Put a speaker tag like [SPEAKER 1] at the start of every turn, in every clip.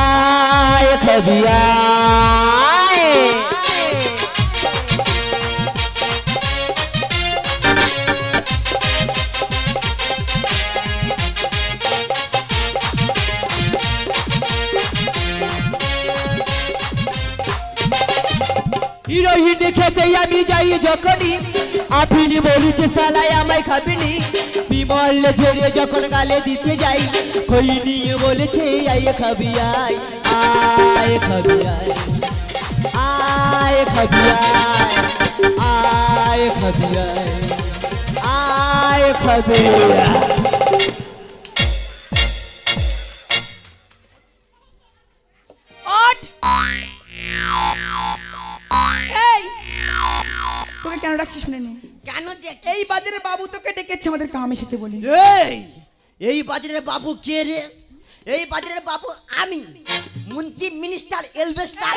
[SPEAKER 1] आए खबिया হিরোইন খেতে আমি যাই যখনই আপিনি বলিছে সালাই আমায় খাবিনি বিমল ঝেড়ে যখন গালে দিতে যাই কই নিয়ে বলেছে আয় খাবি আয় আয় খাবি আয় আয় খাবি আয় আয় খাবি আয় খাবি
[SPEAKER 2] কেন ডাকছিস শুনে নে
[SPEAKER 3] কেন
[SPEAKER 2] এই বাজারে বাবু তোকে ডেকেছে আমাদের কাম এসেছে বলি
[SPEAKER 3] এই বাজারের বাবু কে রে এই বাজারের বাবু আমি মন্ত্রী মিনিস্টার এলভেস্টার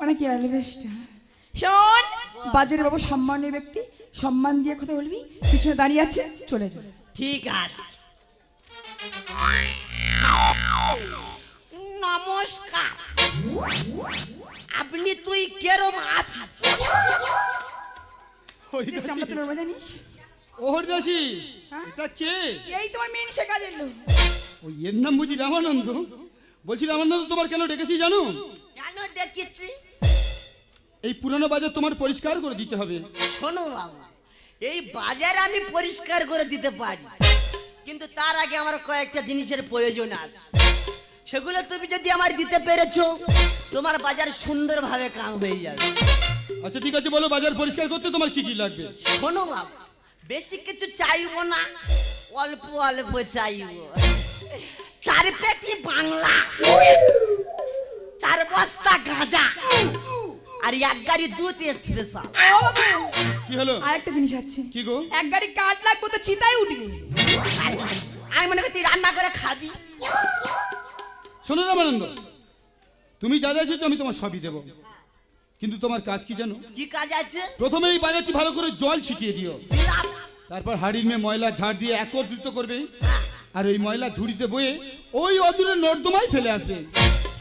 [SPEAKER 2] অনেক এলভেস্টার শোন বাজারের বাবু সম্মানীয় ব্যক্তি সম্মান দিয়ে কথা বলবি পিছনে দাঁড়িয়ে আছে চলে যা
[SPEAKER 3] ঠিক আছে নমস্কার আপনি তুই কেরম আছিস
[SPEAKER 2] জানিস
[SPEAKER 4] ও হরিদাসী এটা কে
[SPEAKER 2] এই তোমার মেয়ে নিশে কাজ এলো
[SPEAKER 4] ও এর নাম বুঝি রামানন্দ বলছি রামানন্দ তোমার কেন ডেকেছি জানো
[SPEAKER 3] কেন ডেকেছি
[SPEAKER 4] এই পুরনো বাজার তোমার পরিষ্কার করে দিতে হবে
[SPEAKER 3] শোনো বাবু এই বাজার আমি পরিষ্কার করে দিতে পারি কিন্তু তার আগে আমার কয়েকটা জিনিসের প্রয়োজন আছে সেগুলো তুমি যদি আমার দিতে পেরেছো তোমার বাজার সুন্দরভাবে কাম হয়ে যাবে
[SPEAKER 4] আচ্ছা ঠিক আছে বলো বাজার পরিষ্কার করতে তোমার কি কি লাগবে
[SPEAKER 3] শোনো বাবু বেশি কিছু চাইবো না অল্প অল্প চাইবো 4 পেটি বাংলা 4 বস্তা গাঁজা আর 1 গাড়ি দুধ স্পেশাল
[SPEAKER 4] কি হলো
[SPEAKER 2] আরেকটা জিনিস আছে
[SPEAKER 4] কি গো
[SPEAKER 2] এক গাড়ি কাঠ লাগবে তো চিতায় উঠবে
[SPEAKER 3] আমি মনে করি তুই রান্না করে খাবি
[SPEAKER 4] শোনো রামানন্দ তুমি যা যা এসেছো আমি তোমার সবই দেবো কিন্তু তোমার কাজ কি জানো
[SPEAKER 3] কি কাজ আছে
[SPEAKER 4] প্রথমে এই বাজারটি ভালো করে জল ছিটিয়ে দিও তারপর হাড়ির মেয়ে ময়লা ঝাড় দিয়ে একত্রিত করবে আর ওই ময়লা ঝুড়িতে বয়ে ওই অদূরে নর্দমায় ফেলে আসবে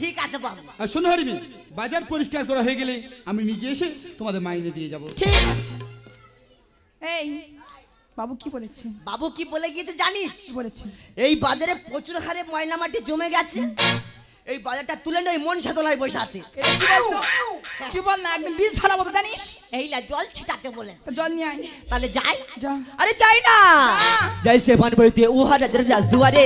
[SPEAKER 3] ঠিক আছে বাবু
[SPEAKER 4] আর শোনো হাড়ি মেয়ে বাজার পরিষ্কার করা হয়ে গেলে আমি নিজে এসে তোমাদের মাইনে দিয়ে যাব
[SPEAKER 2] ঠিক আছে এই বাবু কি বলেছে
[SPEAKER 3] বাবু কি বলে গিয়েছে জানিস
[SPEAKER 2] কি বলেছে
[SPEAKER 3] এই বাজারে প্রচুর হারে ময়লা মাটি জমে গেছে এই বাজারটা তুলে নয় মন সাতলায় বসাতে
[SPEAKER 2] কি বল না একদম বীজ ছাড়া মতো জানিস
[SPEAKER 3] এইলা জল ছিটাতে বলে
[SPEAKER 2] জল নিয়ে আয়
[SPEAKER 3] তাহলে যাই
[SPEAKER 2] যা
[SPEAKER 3] আরে যাই না
[SPEAKER 1] जैसे बन बढ़ते उहा नजर राज दुआरे